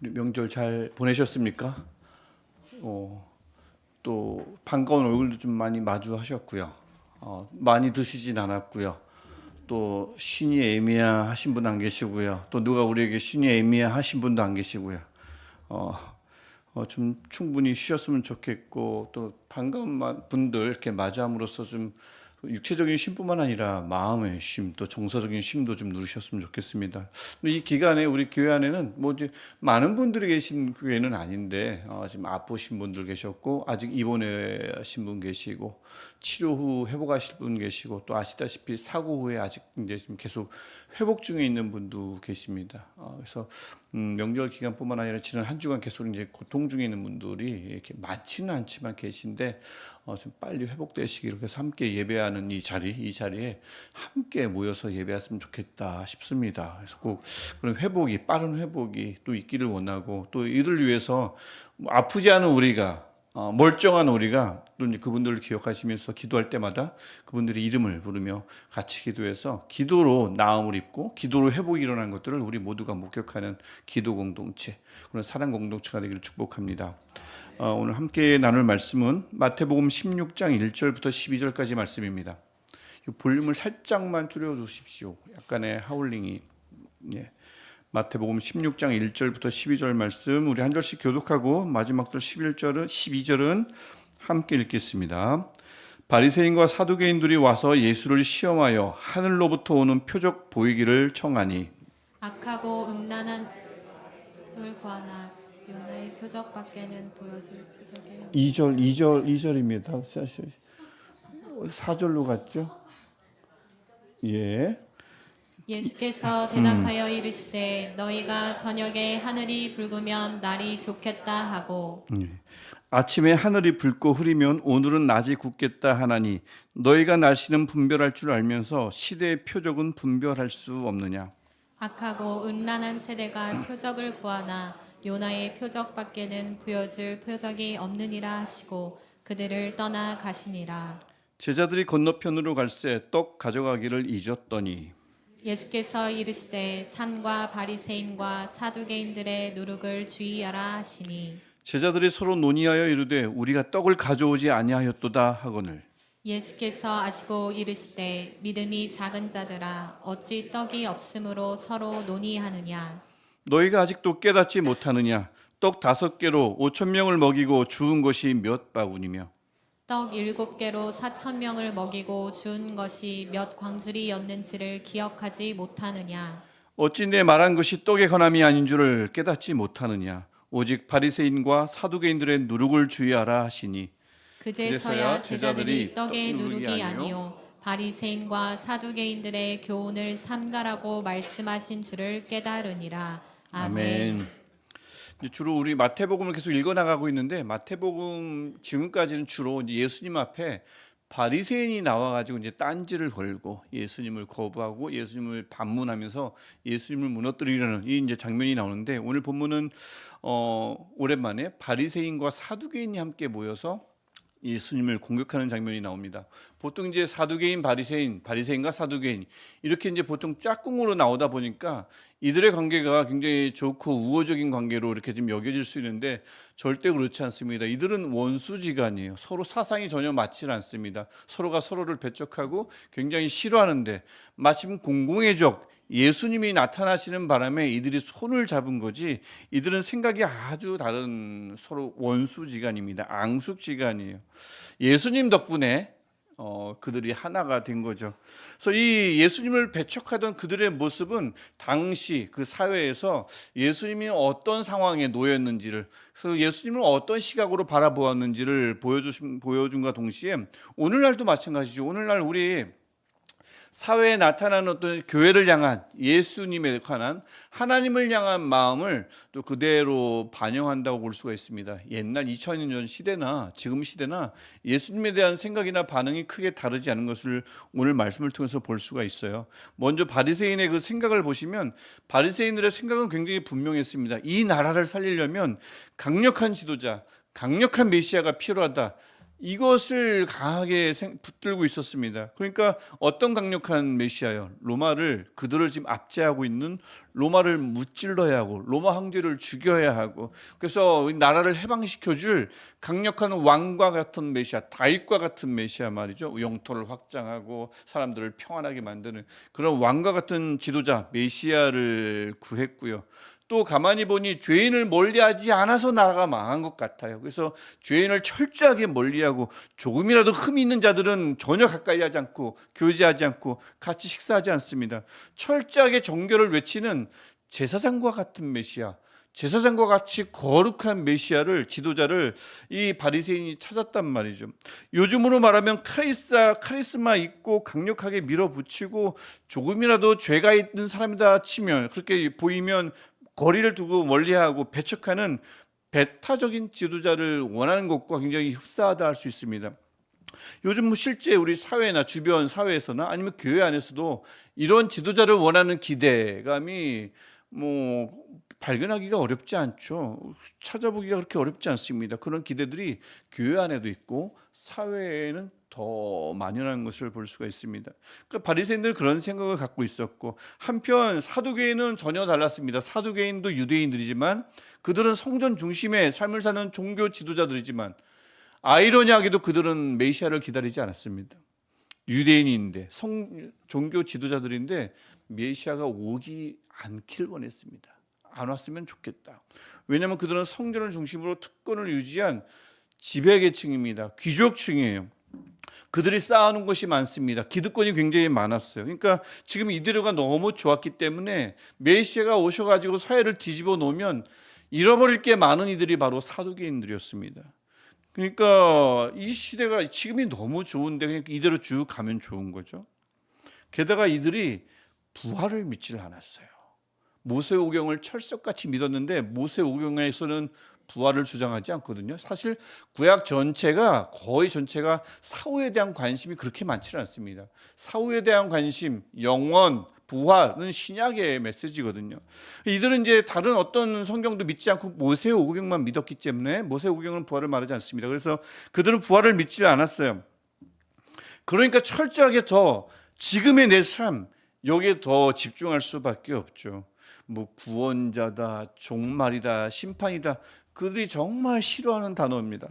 우리 명절 잘 보내셨습니까? 또 반가운 얼굴도 좀 많이 마주하셨고요. 많이 드시진 않았고요. 또 신이 애미야하신 분 안 계시고요. 또 누가 우리에게 신이 애미야하신 분도 안 계시고요. 좀 충분히 쉬었으면 좋겠고 또 반가운 분들 이렇게 마주함으로써 좀 육체적인 쉼뿐만 아니라 마음의 쉼, 또 정서적인 쉼도 좀 누리셨으면 좋겠습니다. 이 기간에 우리 교회 안에는 뭐 이제 많은 분들이 계신 교회는 아닌데 지금 아프신 분들 계셨고 아직 입원하신 분 계시고 치료 후 회복하실 분 계시고 또 아시다시피 사고 후에 아직 이제 지금 계속 회복 중에 있는 분도 계십니다. 그래서 명절 기간뿐만 아니라 지난 한 주간 계속 이제 고통 중에 있는 분들이 이렇게 많지는 않지만 계신데 좀 빨리 회복되시기를 그래서 함께 예배하는 이 자리에 함께 모여서 예배했으면 좋겠다 싶습니다. 그래서 꼭 그런 회복이 빠른 회복이 또 있기를 원하고 또 이를 위해서 아프지 않은 우리가 멀쩡한 우리가 또 이제 그분들을 기억하시면서 기도할 때마다 그분들의 이름을 부르며 같이 기도해서 기도로 나음을 입고 기도로 회복이 일어난 것들을 우리 모두가 목격하는 기도 공동체, 그런 사랑 공동체가 되기를 축복합니다. 오늘 함께 나눌 말씀은 마태복음 16장 1절부터 12절까지 말씀입니다. 이 볼륨을 살짝만 줄여주십시오. 약간의 하울링이. 마태복음 16장 1절부터 12절 말씀 우리 한 절씩 교독하고 마지막 절 12절은 함께 읽겠습니다. 바리새인과 사두개인들이 와서 예수를 시험하여 하늘로부터 오는 표적 보이기를 청하니 악하고 음란한 표적을 구하나 요나의 표적밖에는 보여줄 표적이 2절입니다. 4절로 갔죠? 예. 예수께서 대답하여 이르시되 너희가 저녁에 하늘이 붉으면 날이 좋겠다 하고 아침에 하늘이 붉고 흐리면 오늘은 낮이 굳겠다 하나니 너희가 날씨는 분별할 줄 알면서 시대의 표적은 분별할 수 없느냐. 악하고 음란한 세대가 표적을 구하나 요나의 표적밖에는 보여줄 표적이 없느니라 하시고 그들을 떠나 가시니라. 제자들이 건너편으로 갈새 떡 가져가기를 잊었더니 예수께서 이르시되 산과 바리새인과 사두개인들의 누룩을 주의하라 하시니 제자들이 서로 논의하여 이르되 우리가 떡을 가져오지 아니하였도다 하거늘 예수께서 아시고 이르시되 믿음이 작은 자들아 어찌 떡이 없으므로 서로 논의하느냐. 너희가 아직도 깨닫지 못하느냐. 떡 5개로 5,000명을 먹이고 주운 것이 몇 바구니며 떡 7개로 4,000명을 먹이고 주운 것이 몇 광주리였는지를 기억하지 못하느냐. 어찌 내 말한 것이 떡의 권함이 아닌 줄을 깨닫지 못하느냐. 오직 바리새인과 사두개인들의 누룩을 주의하라 하시니 그제서야 제자들이 떡의 누룩이 아니요 바리새인과 사두개인들의 교훈을 삼가라고 말씀하신 줄을 깨달으니라. 아멘. 주로 우리 마태복음을 계속 읽어나가고 있는데 마태복음 지금까지는 주로 이제 예수님 앞에 바리새인이 나와가지고 이제 딴지를 걸고 예수님을 거부하고 예수님을 반문하면서 예수님을 무너뜨리려는 이 이제 장면이 나오는데 오늘 본문은 오랜만에 바리새인과 사두개인이 함께 모여서 예수님을 공격하는 장면이 나옵니다. 보통 이제 사두개인, 바리새인과 사두개인 이렇게 이제 보통 짝꿍으로 나오다 보니까 이들의 관계가 굉장히 좋고 우호적인 관계로 이렇게 좀 여겨질 수 있는데 절대 그렇지 않습니다. 이들은 원수지간이에요. 서로 사상이 전혀 맞지 않습니다. 서로가 서로를 배척하고 굉장히 싫어하는데 마침 공공의 적 예수님이 나타나시는 바람에 이들이 손을 잡은 거지 이들은 생각이 아주 다른 서로 원수지간입니다. 앙숙지간이에요. 예수님 덕분에 그들이 하나가 된 거죠. 그래서 이 예수님을 배척하던 그들의 모습은 당시 그 사회에서 예수님이 어떤 상황에 놓였는지를, 그래서 예수님을 어떤 시각으로 바라보았는지를 보여준과 동시에 오늘날도 마찬가지죠. 오늘날 우리 사회에 나타나는 어떤 교회를 향한 예수님에 관한 하나님을 향한 마음을 또 그대로 반영한다고 볼 수가 있습니다. 옛날 2000년 시대나 지금 시대나 예수님에 대한 생각이나 반응이 크게 다르지 않은 것을 오늘 말씀을 통해서 볼 수가 있어요. 먼저 바리새인의 그 생각을 보시면 바리새인들의 생각은 굉장히 분명했습니다. 이 나라를 살리려면 강력한 지도자, 강력한 메시아가 필요하다. 이것을 강하게 붙들고 있었습니다. 그러니까 어떤 강력한 메시아요? 그들을 지금 압제하고 있는 로마를 무찔러야 하고 로마 황제를 죽여야 하고, 그래서 나라를 해방시켜줄 강력한 왕과 같은 메시아, 다윗과 같은 메시아 말이죠. 영토를 확장하고 사람들을 평안하게 만드는 그런 왕과 같은 지도자 메시아를 구했고요. 또 가만히 보니 죄인을 멀리하지 않아서 나라가 망한 것 같아요. 그래서 죄인을 철저하게 멀리하고 조금이라도 흠이 있는 자들은 전혀 가까이 하지 않고 교제하지 않고 같이 식사하지 않습니다. 철저하게 정결을 외치는 제사장과 같은 메시아, 제사장과 같이 거룩한 메시아를, 지도자를 이 바리새인이 찾았단 말이죠. 요즘으로 말하면 카리스마 있고 강력하게 밀어붙이고 조금이라도 죄가 있는 사람이다 치면, 그렇게 보이면 거리를 두고 멀리하고 배척하는 배타적인 지도자를 원하는 것과 굉장히 흡사하다 할 수 있습니다. 요즘 실제 우리 사회나 주변 사회에서나 아니면 교회 안에서도 이런 지도자를 원하는 기대감이 발견하기가 어렵지 않죠. 찾아보기가 그렇게 어렵지 않습니다. 그런 기대들이 교회 안에도 있고 사회에는 더 만연한 것을 볼 수가 있습니다. 그러니까 바리새인들은 그런 생각을 갖고 있었고, 한편 사두개인은 전혀 달랐습니다. 사두개인도 유대인들이지만 그들은 성전 중심의 삶을 사는 종교 지도자들이지만 아이러니하게도 그들은 메시아를 기다리지 않았습니다. 유대인인데 종교 지도자들인데 메시아가 오지 않길 원했습니다. 안 왔으면 좋겠다. 왜냐하면 그들은 성전을 중심으로 특권을 유지한 지배계층입니다. 귀족층이에요. 그들이 쌓아놓은 것이 많습니다. 기득권이 굉장히 많았어요. 그러니까 지금 이들가 너무 좋았기 때문에 메시아가 오셔가지고 사회를 뒤집어 놓으면 잃어버릴 게 많은 이들이 바로 사두개인들이었습니다. 그러니까 이 시대가 지금이 너무 좋은데 그냥 이대로 쭉 가면 좋은 거죠. 게다가 이들이 부활을 믿질 않았어요. 모세오경을 철석같이 믿었는데 모세오경에서는 부활을 주장하지 않거든요. 사실 구약 전체가 거의 전체가 사후에 대한 관심이 그렇게 많지는 않습니다. 사후에 대한 관심, 영원, 부활은 신약의 메시지거든요. 이들은 이제 다른 어떤 성경도 믿지 않고 모세오경만 믿었기 때문에 모세오경은 부활을 말하지 않습니다. 그래서 그들은 부활을 믿지 않았어요. 그러니까 철저하게 더 지금의 내 삶, 여기에 더 집중할 수밖에 없죠. 구원자다, 종말이다, 심판이다, 그들이 정말 싫어하는 단어입니다.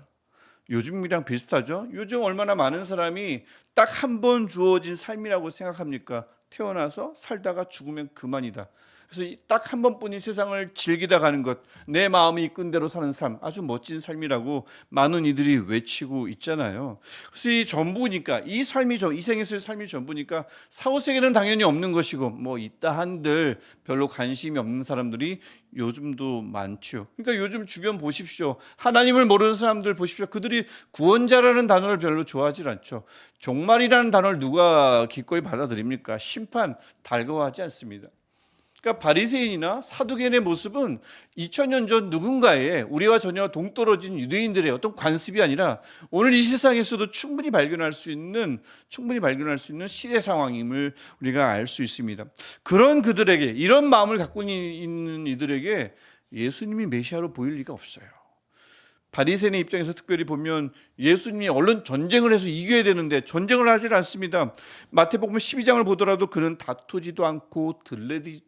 요즘이랑 비슷하죠. 요즘 얼마나 많은 사람이 딱 한 번 주어진 삶이라고 생각합니까? 태어나서 살다가 죽으면 그만이다. 그래서 딱 한 번뿐인 세상을 즐기다 가는 것, 내 마음이 이끈 대로 사는 삶, 아주 멋진 삶이라고 많은 이들이 외치고 있잖아요. 그래서 이 전부니까, 이 생에서의 삶이 전부니까 사후세계는 당연히 없는 것이고 있다 한들 별로 관심이 없는 사람들이 요즘도 많죠. 그러니까 요즘 주변 보십시오. 하나님을 모르는 사람들 보십시오. 그들이 구원자라는 단어를 별로 좋아하지 않죠. 종말이라는 단어를 누가 기꺼이 받아들입니까? 심판 달가워하지 않습니다. 그러니까 바리새인이나 사두개인의 모습은 2000년 전 누군가의 우리와 전혀 동떨어진 유대인들의 어떤 관습이 아니라 오늘 이 세상에서도 충분히 발견할 수 있는 시대 상황임을 우리가 알 수 있습니다. 그런 그들에게, 이런 마음을 갖고 있는 이들에게 예수님이 메시아로 보일 리가 없어요. 바리새인의 입장에서 특별히 보면 예수님이 얼른 전쟁을 해서 이겨야 되는데 전쟁을 하질 않습니다. 마태복음 12장을 보더라도 그는 다투지도 않고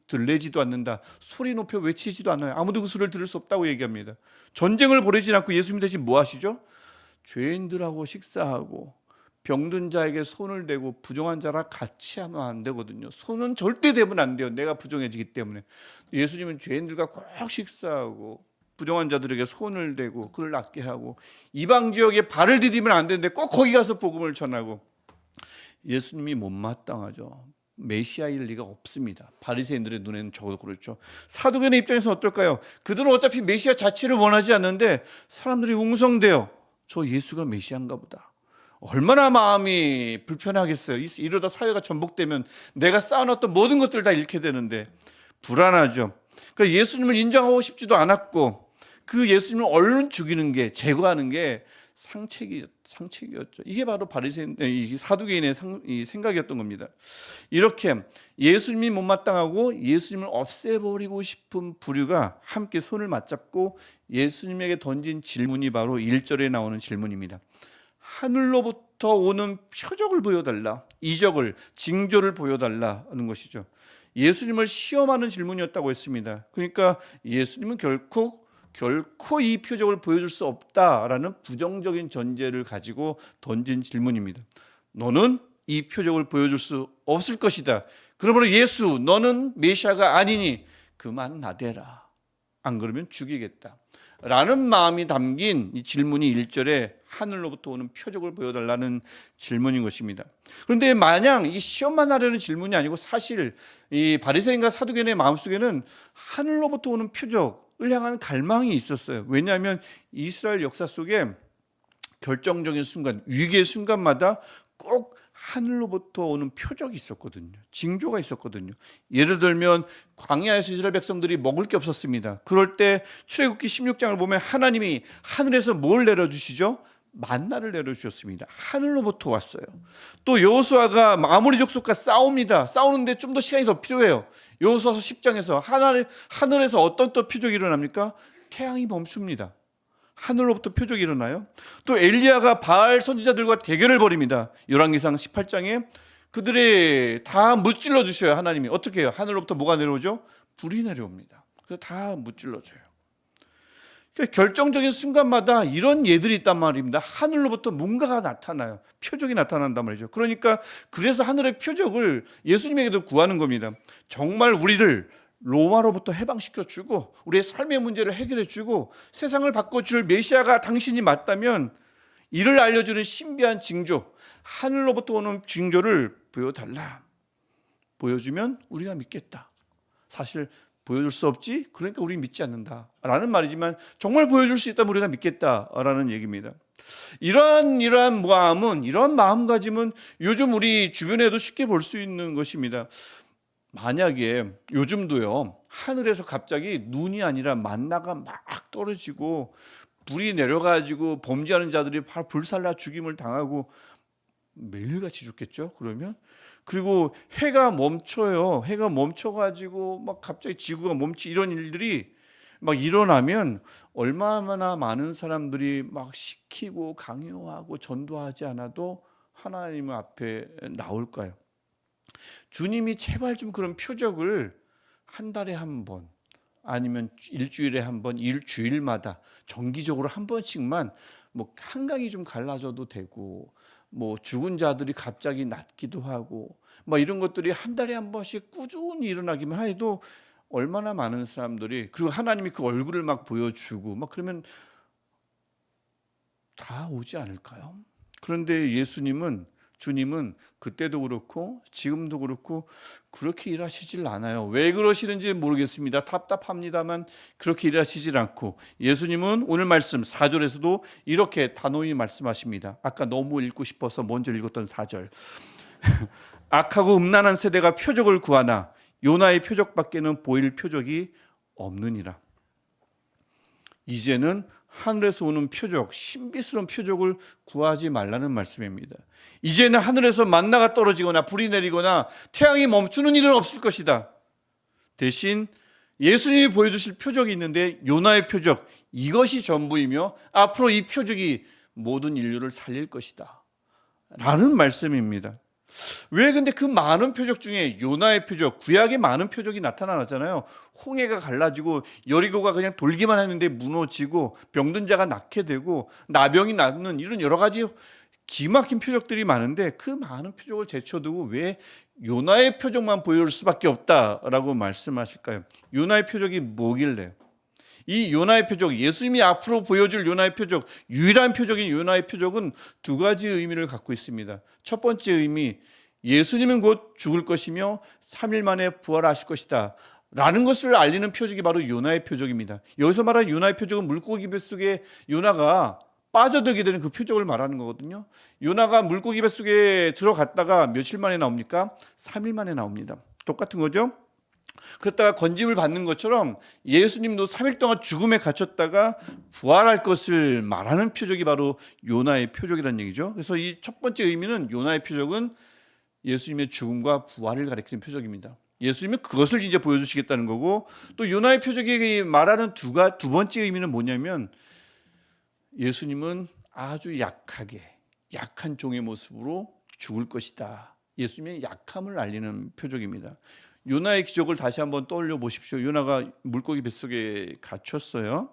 들레지도 않는다. 소리 높여 외치지도 않아요. 아무도 그 소리를 들을 수 없다고 얘기합니다. 전쟁을 벌이지 않고 예수님 대신 뭐 하시죠? 죄인들하고 식사하고 병든 자에게 손을 대고 부정한 자랑 같이 하면 안 되거든요. 손은 절대 대면 안 돼요. 내가 부정해지기 때문에. 예수님은 죄인들과 꼭 식사하고 부정한 자들에게 손을 대고 그를 낫게 하고 이방 지역에 발을 디디면 안 되는데 꼭 거기 가서 복음을 전하고, 예수님이 못마땅하죠. 메시아일 리가 없습니다. 바리새인들의 눈에는 적어도 그렇죠. 사두개인의 입장에서 어떨까요? 그들은 어차피 메시아 자체를 원하지 않는데 사람들이 웅성대요. 저 예수가 메시아인가 보다. 얼마나 마음이 불편하겠어요. 이러다 사회가 전복되면 내가 쌓아놨던 모든 것들을 다 잃게 되는데 불안하죠. 그러니까 예수님을 인정하고 싶지도 않았고, 그 예수님을 얼른 죽이는 게, 제거하는 게 상책이었죠. 이게 바로 사두개인의 생각이었던 겁니다. 이렇게 예수님이 못마땅하고 예수님을 없애버리고 싶은 부류가 함께 손을 맞잡고 예수님에게 던진 질문이 바로 1절에 나오는 질문입니다. 하늘로부터 오는 표적을 보여달라, 이적을, 징조를 보여달라는 것이죠. 예수님을 시험하는 질문이었다고 했습니다. 그러니까 예수님은 결코 이 표적을 보여줄 수 없다라는 부정적인 전제를 가지고 던진 질문입니다. 너는 이 표적을 보여줄 수 없을 것이다. 그러므로 예수, 너는 메시아가 아니니 그만 나대라. 안 그러면 죽이겠다. 라는 마음이 담긴 이 질문이 1절에 하늘로부터 오는 표적을 보여달라는 질문인 것입니다. 그런데 마냥 이 시험만 하려는 질문이 아니고 사실 이 바리새인과 사두개인의 마음속에는 하늘로부터 오는 표적을 향한 갈망이 있었어요. 왜냐하면 이스라엘 역사 속에 결정적인 순간, 위기의 순간마다 꼭 하늘로부터 오는 표적이 있었거든요. 징조가 있었거든요. 예를 들면 광야에서 이스라엘 백성들이 먹을 게 없었습니다. 그럴 때 출애굽기 16장을 보면 하나님이 하늘에서 뭘 내려주시죠? 만나를 내려주셨습니다. 하늘로부터 왔어요. 또 여호수아가 아모리 족속과 싸웁니다. 싸우는데 좀 더 시간이 더 필요해요. 여호수아서 10장에서 하늘에서 어떤 또 표적이 일어납니까? 태양이 멈춥니다. 하늘로부터 표적이 일어나요. 또 엘리야가 바알 선지자들과 대결을 벌입니다. 열왕기상 18장에 그들이 다 무찔러 주셔요. 하나님이 어떻게 해요? 하늘로부터 뭐가 내려오죠? 불이 내려옵니다. 그래서 다 무찔러 줘요. 그러니까 결정적인 순간마다 이런 예들이 있단 말입니다. 하늘로부터 뭔가가 나타나요. 표적이 나타난단 말이죠. 그러니까 그래서 하늘의 표적을 예수님에게도 구하는 겁니다. 정말 우리를 로마로부터 해방시켜주고 우리의 삶의 문제를 해결해주고 세상을 바꿔줄 메시아가 당신이 맞다면 이를 알려주는 신비한 징조, 하늘로부터 오는 징조를 보여달라. 보여주면 우리가 믿겠다. 사실 보여줄 수 없지? 그러니까 우리 믿지 않는다 라는 말이지만 정말 보여줄 수 있다면 우리가 믿겠다라는 얘기입니다. 이러한 마음은, 이런 마음가짐은 요즘 우리 주변에도 쉽게 볼 수 있는 것입니다. 만약에 요즘도요, 하늘에서 갑자기 눈이 아니라 만나가 막 떨어지고 불이 내려가지고 범죄하는 자들이 바로 불살라 죽임을 당하고 매일같이 죽겠죠. 그러면 그리고 해가 멈춰요. 해가 멈춰가지고 막 갑자기 지구가 멈추 이런 일들이 막 일어나면 얼마나 많은 사람들이 막 시키고 강요하고 전도하지 않아도 하나님 앞에 나올까요? 주님이 제발 좀 그런 표적을 한 달에 한 번 아니면 일주일에 한 번, 일주일마다 정기적으로 한 번씩만 뭐 한강이 좀 갈라져도 되고 뭐 죽은 자들이 갑자기 낫기도 하고 뭐 이런 것들이 한 달에 한 번씩 꾸준히 일어나기만 해도 얼마나 많은 사람들이, 그리고 하나님이 그 얼굴을 막 보여주고 막 그러면 다 오지 않을까요? 그런데 주님은 그때도 그렇고 지금도 그렇고 그렇게 일하시질 않아요. 왜 그러시는지 모르겠습니다. 답답합니다만 그렇게 일하시질 않고, 예수님은 오늘 말씀 4절에서도 이렇게 단호히 말씀하십니다. 아까 너무 읽고 싶어서 먼저 읽었던 4절. 악하고 음란한 세대가 표적을 구하나 요나의 표적밖에는 보일 표적이 없느니라. 이제는 하늘에서 오는 표적, 신비스러운 표적을 구하지 말라는 말씀입니다. 이제는 하늘에서 만나가 떨어지거나 불이 내리거나 태양이 멈추는 일은 없을 것이다. 대신 예수님이 보여주실 표적이 있는데 요나의 표적, 이것이 전부이며 앞으로 이 표적이 모든 인류를 살릴 것이다 라는 말씀입니다. 왜 근데 그 많은 표적 중에 요나의 표적, 구약에 많은 표적이 나타나잖아요. 홍해가 갈라지고 여리고가 그냥 돌기만 했는데 무너지고 병든 자가 낫게 되고 나병이 낫는 이런 여러 가지 기막힌 표적들이 많은데 그 많은 표적을 제쳐두고 왜 요나의 표적만 보여줄 수밖에 없다라고 말씀하실까요? 요나의 표적이 뭐길래? 이 요나의 표적, 예수님이 앞으로 보여줄 요나의 표적, 유일한 표적인 요나의 표적은 두 가지 의미를 갖고 있습니다. 첫 번째 의미, 예수님은 곧 죽을 것이며 3일 만에 부활하실 것이다 라는 것을 알리는 표적이 바로 요나의 표적입니다. 여기서 말하는 요나의 표적은 물고기 뱃속에 요나가 빠져들게 되는 그 표적을 말하는 거거든요. 요나가 물고기 뱃속에 들어갔다가 며칠 만에 나옵니까? 3일 만에 나옵니다. 똑같은 거죠. 그랬다가 건짐을 받는 것처럼 예수님도 3일 동안 죽음에 갇혔다가 부활할 것을 말하는 표적이 바로 요나의 표적이라는 얘기죠. 그래서 이 첫 번째 의미는, 요나의 표적은 예수님의 죽음과 부활을 가리키는 표적입니다. 예수님은 그것을 이제 보여주시겠다는 거고, 또 요나의 표적이 말하는 두 번째 의미는 뭐냐면, 예수님은 아주 약하게 약한 종의 모습으로 죽을 것이다. 예수님의 약함을 알리는 표적입니다. 요나의 기적을 다시 한번 떠올려 보십시오. 요나가 물고기 뱃속에 갇혔어요.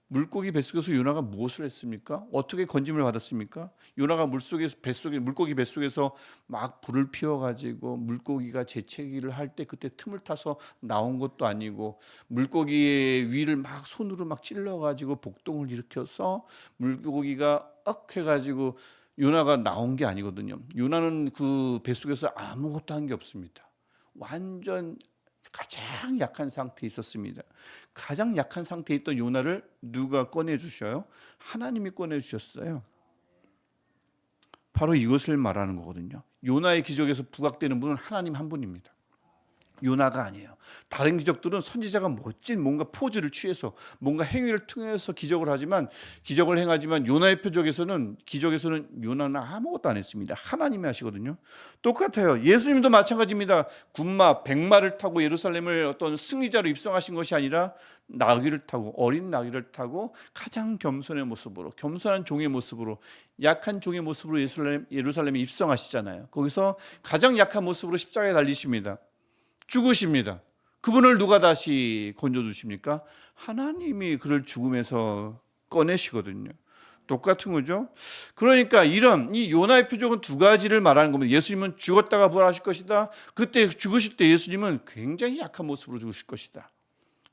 물고기 뱃속에서 요나가 무엇을 했습니까? 어떻게 건짐을 받았습니까? 요나가 물고기 뱃속에서 막 불을 피워가지고 물고기가 재채기를 할 때 그때 틈을 타서 나온 것도 아니고, 물고기의 위를 막 손으로 막 찔러가지고 복동을 일으켜서 물고기가 억 해가지고 요나가 나온 게 아니거든요. 요나는 그 뱃속에서 아무것도 한 게 없습니다. 완전 가장 약한 상태에 있었습니다. 가장 약한 상태에 있던 요나를 누가 꺼내 주셔요? 하나님이 꺼내 주셨어요. 바로 이것을 말하는 거거든요. 요나의 기적에서 부각되는 분은 하나님 한 분입니다. 요나가 아니에요. 다른 기적들은 선지자가 멋진 뭔가 포즈를 취해서 뭔가 행위를 통해서 기적을 행하지만 요나의 기적에서는 요나는 아무것도 안 했습니다. 하나님이 하시거든요. 똑같아요. 예수님도 마찬가지입니다. 군마, 백마를 타고 예루살렘을 어떤 승리자로 입성하신 것이 아니라 어린 나귀를 타고 가장 겸손한 종의 모습으로, 약한 종의 모습으로 예루살렘에 입성하시잖아요. 거기서 가장 약한 모습으로 십자가에 달리십니다. 죽으십니다. 그분을 누가 다시 건져주십니까? 하나님이 그를 죽음에서 꺼내시거든요. 똑같은 거죠. 그러니까 이 요나의 표적은 두 가지를 말하는 겁니다. 예수님은 죽었다가 부활하실 것이다. 그때 죽으실 때 예수님은 굉장히 약한 모습으로 죽으실 것이다.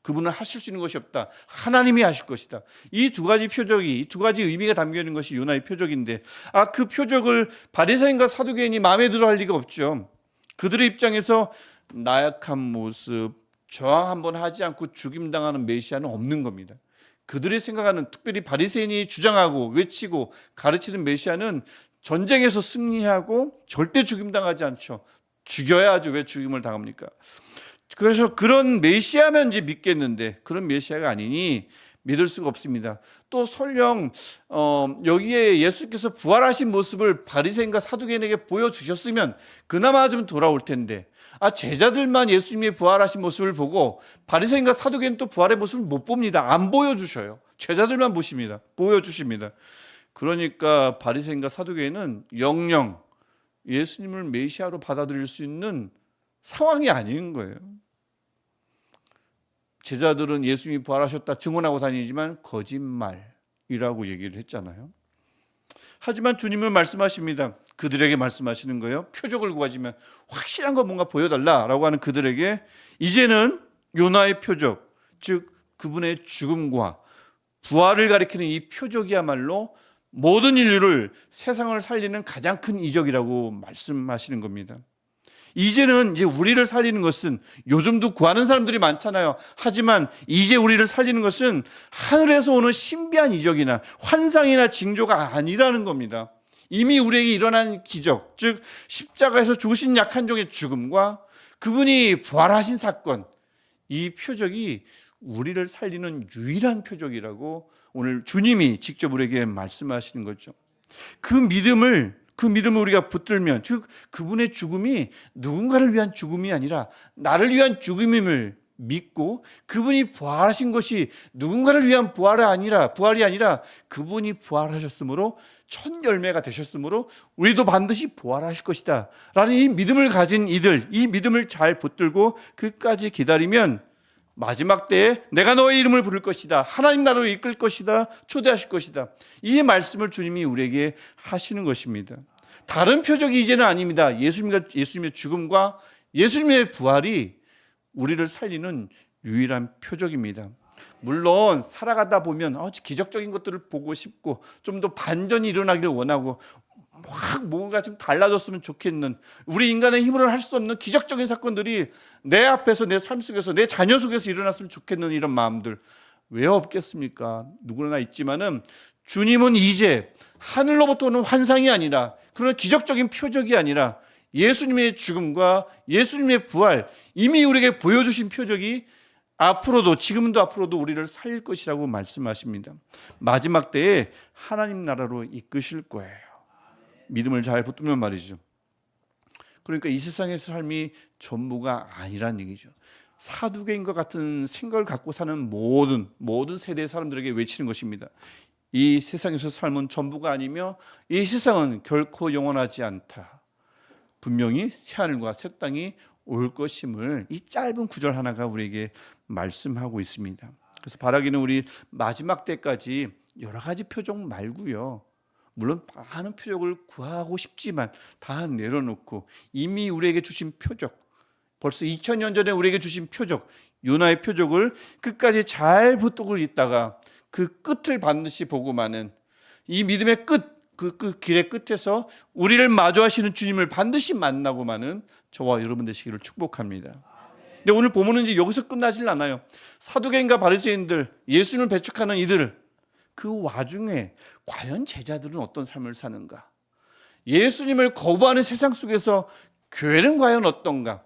그분은 하실 수 있는 것이 없다. 하나님이 하실 것이다. 이 두 가지 의미가 담겨 있는 것이 요나의 표적인데, 그 표적을 바리새인과 사두개인이 마음에 들어 할 리가 없죠. 그들의 입장에서 나약한 모습, 저항 한번 하지 않고 죽임당하는 메시아는 없는 겁니다. 그들이 생각하는, 특별히 바리새인이 주장하고 외치고 가르치는 메시아는 전쟁에서 승리하고 절대 죽임당하지 않죠. 죽여야죠. 왜 죽임을 당합니까? 그래서 그런 메시아면 이제 믿겠는데, 그런 메시아가 아니니 믿을 수가 없습니다. 또 설령 여기에 예수께서 부활하신 모습을 바리새인과 사두개인에게 보여주셨으면 그나마 좀 돌아올 텐데, 제자들만 예수님의 부활하신 모습을 보고 바리새인과 사두개인은 또 부활의 모습을 못 봅니다. 안 보여주셔요. 제자들만 보여주십니다. 그러니까 바리새인과 사두개인은 영영 예수님을 메시아로 받아들일 수 있는 상황이 아닌 거예요. 제자들은 예수님이 부활하셨다 증언하고 다니지만 거짓말이라고 얘기를 했잖아요. 하지만 주님은 말씀하십니다. 그들에게 말씀하시는 거예요. 표적을 구하지만 확실한 거 뭔가 보여달라라고 하는 그들에게 이제는 요나의 표적, 즉 그분의 죽음과 부활을 가리키는 이 표적이야말로 모든 인류를, 세상을 살리는 가장 큰 이적이라고 말씀하시는 겁니다. 이제는 우리를 살리는 것은, 요즘도 구하는 사람들이 많잖아요. 하지만 이제 우리를 살리는 것은 하늘에서 오는 신비한 이적이나 환상이나 징조가 아니라는 겁니다. 이미 우리에게 일어난 기적, 즉 십자가에서 죽으신 약한 종의 죽음과 그분이 부활하신 사건, 이 표적이 우리를 살리는 유일한 표적이라고 오늘 주님이 직접 우리에게 말씀하시는 거죠. 그 믿음을 우리가 붙들면, 즉 그분의 죽음이 누군가를 위한 죽음이 아니라 나를 위한 죽음임을 믿고, 그분이 부활하신 것이 누군가를 위한 부활이 아니라 그분이 부활하셨으므로, 첫 열매가 되셨으므로 우리도 반드시 부활하실 것이다 라는 이 믿음을 가진 이들, 이 믿음을 잘 붙들고 끝까지 기다리면 마지막 때에 내가 너의 이름을 부를 것이다, 하나님 나라로 이끌 것이다, 초대하실 것이다, 이 말씀을 주님이 우리에게 하시는 것입니다. 다른 표적이 이제는 아닙니다. 예수님의 죽음과 예수님의 부활이 우리를 살리는 유일한 표적입니다. 물론 살아가다 보면 기적적인 것들을 보고 싶고 좀 더 반전이 일어나기를 원하고 막 뭔가 좀 달라졌으면 좋겠는, 우리 인간의 힘으로는 할 수 없는 기적적인 사건들이 내 앞에서, 내 삶 속에서, 내 자녀 속에서 일어났으면 좋겠는 이런 마음들 왜 없겠습니까? 누구나 있지만은 주님은 이제 하늘로부터 오는 환상이 아니라, 그런 기적적인 표적이 아니라 예수님의 죽음과 예수님의 부활, 이미 우리에게 보여주신 표적이 지금도 앞으로도 우리를 살릴 것이라고 말씀하십니다. 마지막 때에 하나님 나라로 이끄실 거예요. 믿음을 잘 붙들면 말이죠. 그러니까 이 세상의 삶이 전부가 아니란 얘기죠. 사두개인과 같은 생각을 갖고 사는 모든 세대의 사람들에게 외치는 것입니다. 이 세상에서 삶은 전부가 아니며 이 세상은 결코 영원하지 않다. 분명히 새하늘과 새 땅이 올 것임을 이 짧은 구절 하나가 우리에게 말씀하고 있습니다. 그래서 바라기는 우리 마지막 때까지 여러 가지 표적 말고요, 물론 많은 표적을 구하고 싶지만 다 내려놓고 이미 우리에게 주신 표적, 벌써 2000년 전에 우리에게 주신 표적, 요나의 표적을 끝까지 잘 붙들고 있다가 그 끝을 반드시 보고 마는 이 믿음의 끝, 그 길의 끝에서 우리를 마주하시는 주님을 반드시 만나고 마는 저와 여러분 되시기를 축복합니다. 근데 오늘 본문은 이제 여기서 끝나질 않아요. 사두개인과 바리새인들, 예수님을 배척하는 이들, 그 와중에 과연 제자들은 어떤 삶을 사는가? 예수님을 거부하는 세상 속에서 교회는 과연 어떤가?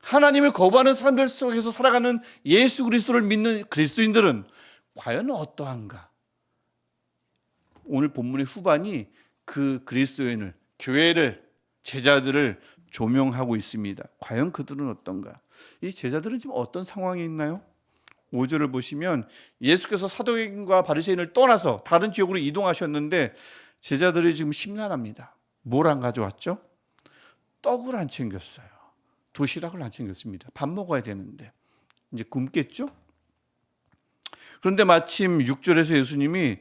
하나님을 거부하는 사람들 속에서 살아가는 예수 그리스도를 믿는 그리스도인들은 과연 어떠한가? 오늘 본문의 후반이 그 그리스도인을, 교회를, 제자들을 조명하고 있습니다. 과연 그들은 어떤가? 이 제자들은 지금 어떤 상황에 있나요? 5절을 보시면 예수께서 사도행과 바리새인을 떠나서 다른 지역으로 이동하셨는데 제자들이 지금 심란합니다. 뭘 안 가져왔죠? 떡을 안 챙겼어요. 도시락을 안 챙겼습니다. 밥 먹어야 되는데 이제 굶겠죠? 그런데 마침 6절에서 예수님이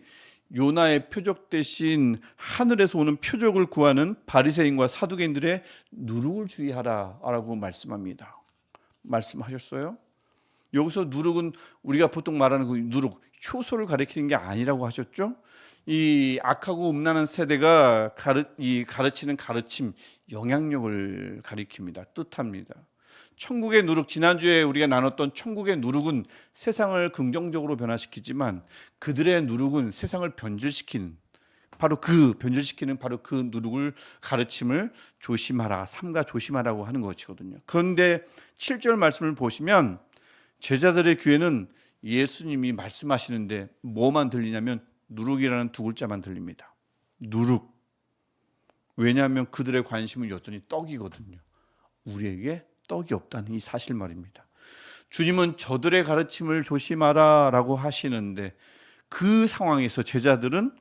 요나의 표적 대신 하늘에서 오는 표적을 구하는 바리새인과 사두개인들의 누룩을 주의하라라고 말씀합니다. 말씀하셨어요? 여기서 누룩은 우리가 보통 말하는 그 누룩, 효소를 가리키는 게 아니라고 하셨죠? 이 악하고 음란한 세대가 가르치는 가르침, 영향력을 가리킵니다. 뜻합니다. 천국의 누룩, 지난주에 우리가 나눴던 천국의 누룩은 세상을 긍정적으로 변화시키지만 그들의 누룩은 세상을 변질시키는, 변질시키는 그 누룩을 가르침을 조심하라, 삼가 조심하라고 하는 것이거든요. 그런데 7절 말씀을 보시면 제자들의 귀에는 예수님이 말씀하시는데 뭐만 들리냐면 누룩이라는 두 글자만 들립니다. 누룩. 왜냐하면 그들의 관심은 여전히 떡이거든요. 우리에게 떡이 없다는 이 사실 말입니다. 주님은 저들의 가르침을 조심하라 라고 하시는데 그 상황에서 제자들은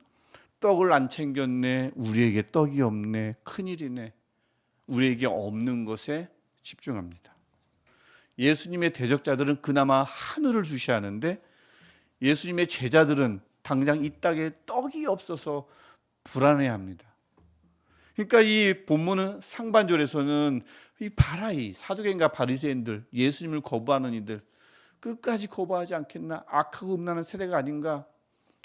떡을 안 챙겼네, 우리에게 떡이 없네, 큰일이네, 우리에게 없는 것에 집중합니다. 예수님의 대적자들은 그나마 하늘을 주시하는데 예수님의 제자들은 당장 이 땅에 떡이 없어서 불안해합니다. 그러니까 이 본문은 상반절에서는 이 사두개인과 바리새인들, 예수님을 거부하는 이들, 끝까지 거부하지 않겠나, 악하고 음란한 세대가 아닌가.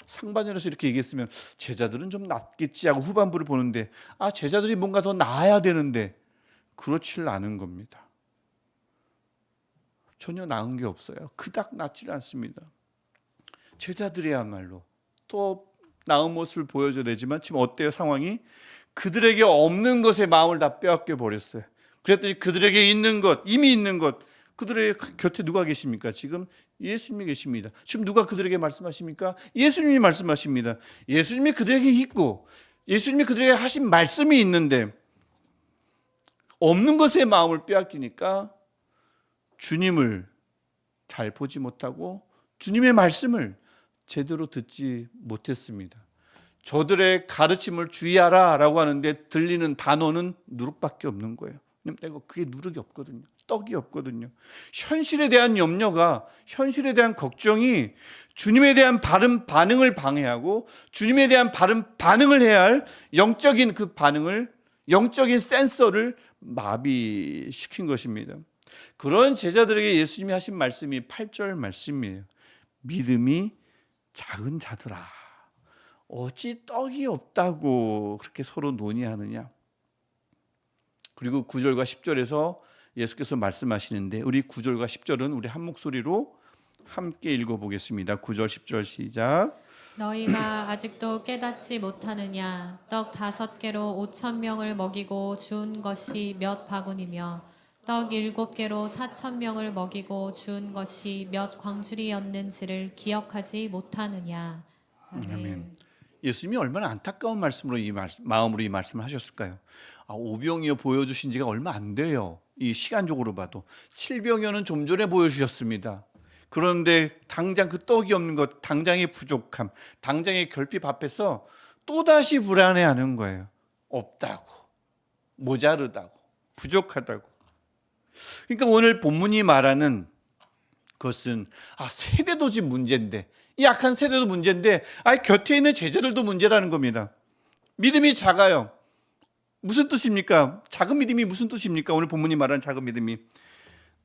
상반절에서 이렇게 얘기했으면 제자들은 좀 낫겠지 하고 후반부를 보는데 제자들이 뭔가 더 나아야 되는데 그렇지를 않은 겁니다. 전혀 나은 게 없어요. 그닥 낫지 않습니다. 제자들이야말로 또 나은 모습을 보여줘야 되지만 지금 어때요 상황이? 그들에게 없는 것에 마음을 다 빼앗겨 버렸어요. 그랬더니 그들에게 있는 것, 이미 있는 것, 그들의 곁에 누가 계십니까? 지금 예수님이 계십니다. 지금 누가 그들에게 말씀하십니까? 예수님이 말씀하십니다. 예수님이 그들에게 있고 예수님이 그들에게 하신 말씀이 있는데 없는 것에 마음을 빼앗기니까 주님을 잘 보지 못하고 주님의 말씀을 제대로 듣지 못했습니다. 저들의 가르침을 주의하라 라고 하는데 들리는 단어는 누룩밖에 없는 거예요. 내가 그게 누룩이 없거든요. 떡이 없거든요. 현실에 대한 염려가, 현실에 대한 걱정이 주님에 대한 바른 반응을 방해하고 주님에 대한 바른 반응을 해야 할 영적인 그 반응을, 영적인 센서를 마비시킨 것입니다. 그런 제자들에게 예수님이 하신 말씀이 8절 말씀이에요. 믿음이 작은 자들아, 어찌 떡이 없다고 그렇게 서로 논의하느냐. 그리고 9절과 10절에서 예수께서 말씀하시는데 우리 9절과 10절은 우리 한 목소리로 함께 읽어보겠습니다. 9절 10절 시작. 너희가 아직도 깨닫지 못하느냐? 떡 5개로 5,000명을 먹이고 준 것이 몇 바구니며 떡 7개로 4,000명을 먹이고 준 것이 몇 광주리였는지를 기억하지 못하느냐? 아멘. 예수님이 얼마나 안타까운 마음으로 이 말씀을 하셨을까요? 오병이어 보여주신 지가 얼마 안 돼요. 이 시간적으로 봐도 7병이어는 좀 전에 보여주셨습니다. 그런데 당장 그 떡이 없는 것, 당장의 부족함, 당장의 결핍 앞에서 또다시 불안해하는 거예요. 없다고, 모자르다고, 부족하다고. 그러니까 오늘 본문이 말하는 그것은 세대도 지금 문제인데, 이 약한 세대도 문제인데, 곁에 있는 제자들도 문제라는 겁니다. 믿음이 작아요. 무슨 뜻입니까? 작은 믿음이 무슨 뜻입니까? 오늘 본문이 말하는 작은 믿음이,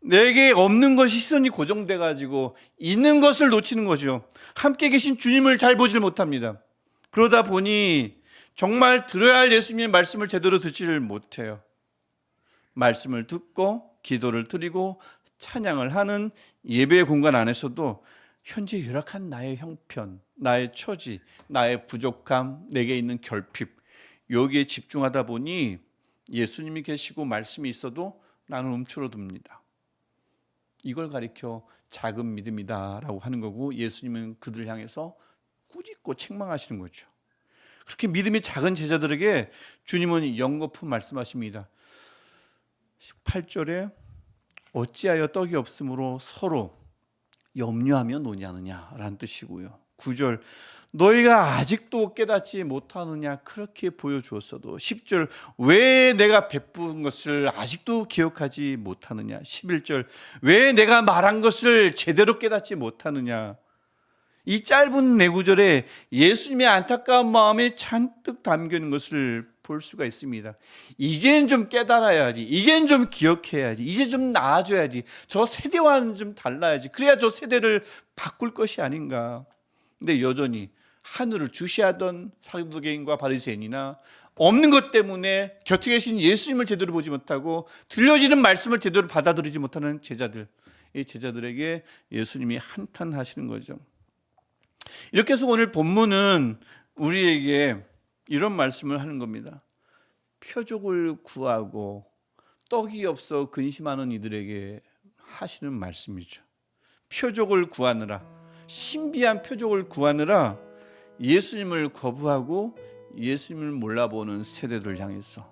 내게 없는 것이 시선이 고정돼 가지고 있는 것을 놓치는 거죠. 함께 계신 주님을 잘 보질 못합니다. 그러다 보니 정말 들어야 할 예수님의 말씀을 제대로 듣지를 못해요. 말씀을 듣고 기도를 드리고 찬양을 하는 예배의 공간 안에서도 현재 열악한 나의 형편, 나의 처지, 나의 부족함, 내게 있는 결핍, 여기에 집중하다 보니 예수님이 계시고 말씀이 있어도 나는 움츠러듭니다. 이걸 가리켜 작은 믿음이다라고 하는 거고, 예수님은 그들을 향해서 꾸짖고 책망하시는 거죠. 그렇게 믿음이 작은 제자들에게 주님은 연거푸 말씀하십니다. 18절에 어찌하여 떡이 없으므로 서로 염려하며 논의하느냐라는 뜻이고요. 9절 너희가 아직도 깨닫지 못하느냐 그렇게 보여주었어도. 10절 왜 내가 베푼 것을 아직도 기억하지 못하느냐. 11절 왜 내가 말한 것을 제대로 깨닫지 못하느냐. 이 짧은 네 구절에 예수님의 안타까운 마음이 잔뜩 담겨 있는 것을 볼 수가 있습니다. 이제는 좀 깨달아야지, 이제는 좀 기억해야지, 이제 좀 나아져야지, 저 세대와는 좀 달라야지, 그래야 저 세대를 바꿀 것이 아닌가. 근데 여전히 하늘을 주시하던 사두개인과 바리새인이나 없는 것 때문에 곁에 계신 예수님을 제대로 보지 못하고 들려지는 말씀을 제대로 받아들이지 못하는 제자들, 이 제자들에게 예수님이 한탄하시는 거죠. 이렇게 해서 오늘 본문은 우리에게 이런 말씀을 하는 겁니다. 표적을 구하고 떡이 없어 근심하는 이들에게 하시는 말씀이죠. 표적을 구하느라, 신비한 표적을 구하느라 예수님을 거부하고 예수님을 몰라보는 세대들 향해서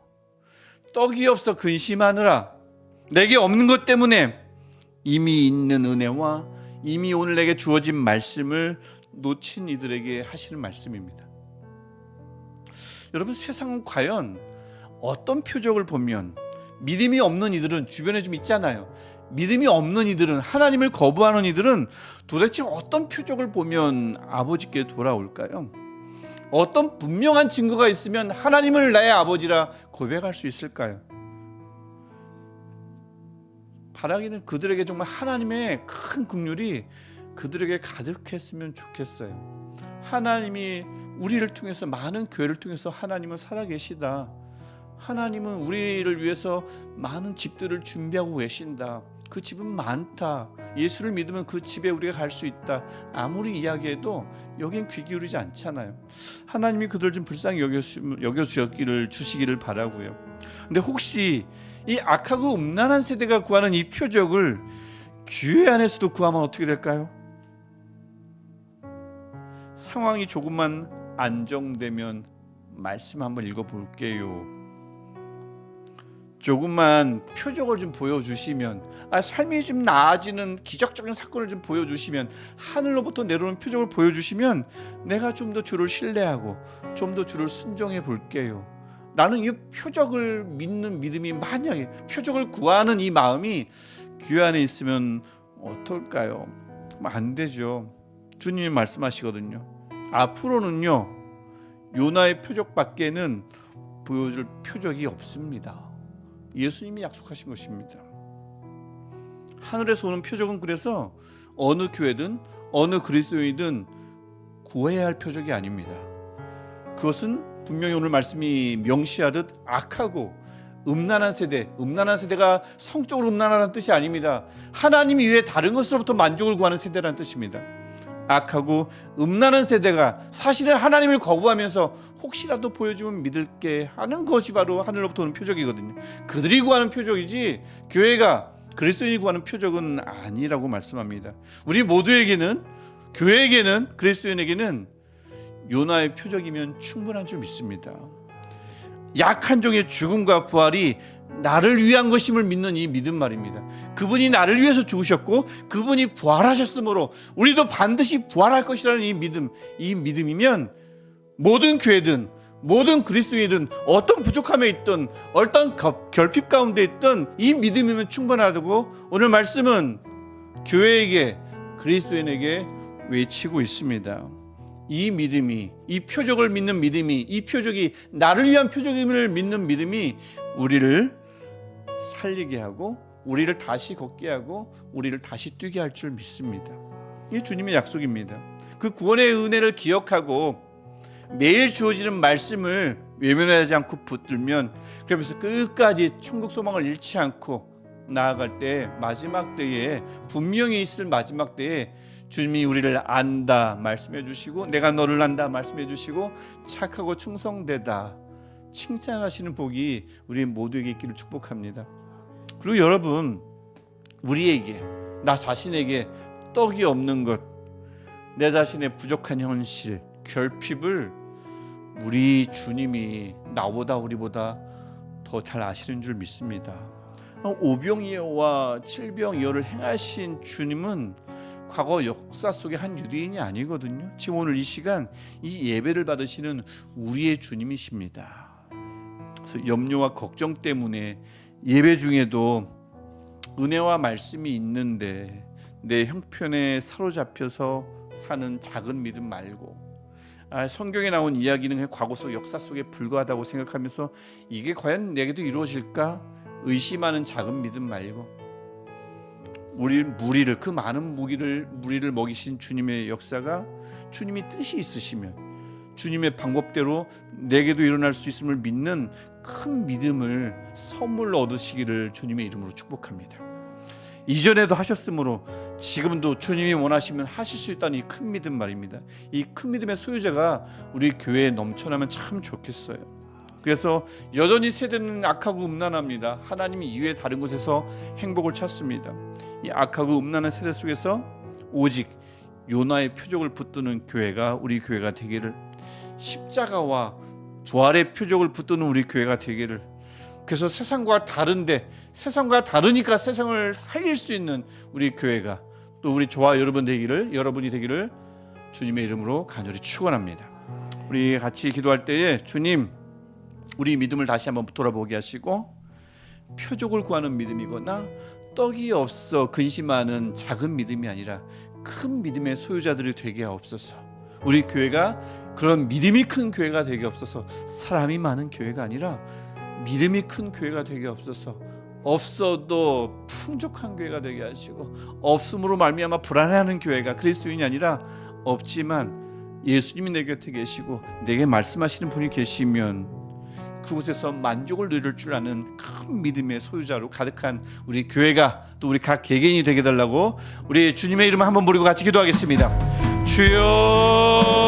떡이 없어 근심하느라, 내게 없는 것 때문에 이미 있는 은혜와 이미 오늘 내게 주어진 말씀을 놓친 이들에게 하시는 말씀입니다. 여러분, 세상은 과연 어떤 표적을 보면, 믿음이 없는 이들은 주변에 좀 있잖아요. 믿음이 없는 이들은, 하나님을 거부하는 이들은 도대체 어떤 표적을 보면 아버지께 돌아올까요? 어떤 분명한 증거가 있으면 하나님을 나의 아버지라 고백할 수 있을까요? 바라기는 그들에게 정말 하나님의 큰 긍휼이 그들에게 가득했으면 좋겠어요. 하나님이 우리를 통해서, 많은 교회를 통해서 하나님은 살아계시다. 하나님은 우리를 위해서 많은 집들을 준비하고 계신다. 그 집은 많다. 예수를 믿으면 그 집에 우리가 갈 수 있다. 아무리 이야기해도 여긴 귀 기울이지 않잖아요. 하나님이 그들 좀 불쌍히 여겨주시기를 바라고요. 근데 혹시 이 악하고 음란한 세대가 구하는 이 표적을 교회 안에서도 구하면 어떻게 될까요? 상황이 조금만 안정되면 말씀 한번 읽어볼게요. 조금만 표적을 좀 보여주시면, 삶이 좀 나아지는 기적적인 사건을 좀 보여주시면, 하늘로부터 내려오는 표적을 보여주시면 내가 좀 더 주를 신뢰하고 좀 더 주를 순종해 볼게요. 나는 이 표적을 믿는 믿음이, 만약에 표적을 구하는 이 마음이 교회 안에 있으면 어떨까요? 안 되죠. 주님이 말씀하시거든요. 앞으로는요, 요나의 표적밖에는 보여줄 표적이 없습니다. 예수님이 약속하신 것입니다. 하늘에서 오는 표적은 그래서 어느 교회든 어느 그리스도인이든 구해야 할 표적이 아닙니다. 그것은 분명히 오늘 말씀이 명시하듯 악하고 음란한 세대, 음란한 세대가 성적으로 음란하다는 뜻이 아닙니다. 하나님 이외에 다른 것으로부터 만족을 구하는 세대라는 뜻입니다. 악하고 음란한 세대가 사실은 하나님을 거부하면서 혹시라도 보여주면 믿을게 하는 것이 바로 하늘로부터 오는 표적이거든요. 그들이 구하는 표적이지 교회가, 그리스도인이 구하는 표적은 아니라고 말씀합니다. 우리 모두에게는, 교회에게는, 그리스도인에게는 요나의 표적이면 충분한 줄 믿습니다. 약한 종의 죽음과 부활이 나를 위한 것임을 믿는 이 믿음 말입니다. 그분이 나를 위해서 죽으셨고 그분이 부활하셨으므로 우리도 반드시 부활할 것이라는 이 믿음, 이 믿음이면 모든 교회든 모든 그리스도인이든 어떤 부족함에 있든 어떤 결핍 가운데 있든 이 믿음이면 충분하다고 오늘 말씀은 교회에게, 그리스도인에게 외치고 있습니다. 이 믿음이, 이 표적을 믿는 믿음이, 이 표적이 나를 위한 표적임을 믿는 믿음이 우리를 살리게 하고 우리를 다시 걷게 하고 우리를 다시 뛰게 할 줄 믿습니다. 이게 주님의 약속입니다. 그 구원의 은혜를 기억하고 매일 주어지는 말씀을 외면하지 않고 붙들면, 그러면서 끝까지 천국 소망을 잃지 않고 나아갈 때, 마지막 때에, 분명히 있을 마지막 때에 주님이 우리를 안다 말씀해 주시고, 내가 너를 안다 말씀해 주시고, 착하고 충성되다 칭찬하시는 복이 우리 모두에게 있기를 축복합니다. 그리고 여러분, 우리에게, 나 자신에게 떡이 없는 것, 내 자신의 부족한 현실, 결핍을 우리 주님이 나보다 우리보다 더 잘 아시는 줄 믿습니다. 오병이어와 칠병이어를 행하신 주님은 과거 역사 속의 한 유대인이 아니거든요. 지금 오늘 이 시간 이 예배를 받으시는 우리의 주님이십니다. 그래서 염려와 걱정 때문에 예배 중에도 은혜와 말씀이 있는데 내 형편에 사로잡혀서 사는 작은 믿음 말고, 성경에 나온 이야기는 과거 속 역사 속에 불과하다고 생각하면서 이게 과연 내게도 이루어질까 의심하는 작은 믿음 말고, 무리를, 그 많은 무리를 먹이신 주님의 역사가 주님이 뜻이 있으시면 주님의 방법대로 내게도 일어날 수 있음을 믿는 큰 믿음을 선물로 얻으시기를 주님의 이름으로 축복합니다. 이전에도 하셨으므로 지금도 주님이 원하시면 하실 수 있다는 이 큰 믿음 말입니다. 이 큰 믿음의 소유자가 우리 교회에 넘쳐나면 참 좋겠어요. 그래서 여전히 세대는 악하고 음란합니다. 하나님 이외에 다른 곳에서 행복을 찾습니다. 이 악하고 음란한 세대 속에서 오직 요나의 표적을 붙드는 교회가 우리 교회가 되기를, 십자가와 부활의 표적을 붙드는 우리 교회가 되기를, 그래서 세상과 다른데, 세상과 다르니까 세상을 살릴 수 있는 우리 교회가, 또 우리 저와 여러분이 되기를 주님의 이름으로 간절히 축원합니다. 우리 같이 기도할 때에 주님, 우리 믿음을 다시 한번 돌아보게 하시고, 표적을 구하는 믿음이거나 떡이 없어 근심하는 작은 믿음이 아니라 큰 믿음의 소유자들이 되게 하옵소서. 우리 교회가 그런 믿음이 큰 교회가 되게 없어서, 사람이 많은 교회가 아니라 믿음이 큰 교회가 되게 없어서, 없어도 풍족한 교회가 되게 하시고, 없음으로 말미암아 불안해하는 교회가, 그리스도인이 아니라 없지만 예수님이 내 곁에 계시고 내게 말씀하시는 분이 계시면 그곳에서 만족을 누릴 줄 아는 큰 믿음의 소유자로 가득한 우리 교회가, 또 우리 각 개개인이 되게 달라고 우리 주님의 이름을 한번 부르고 같이 기도하겠습니다. 주여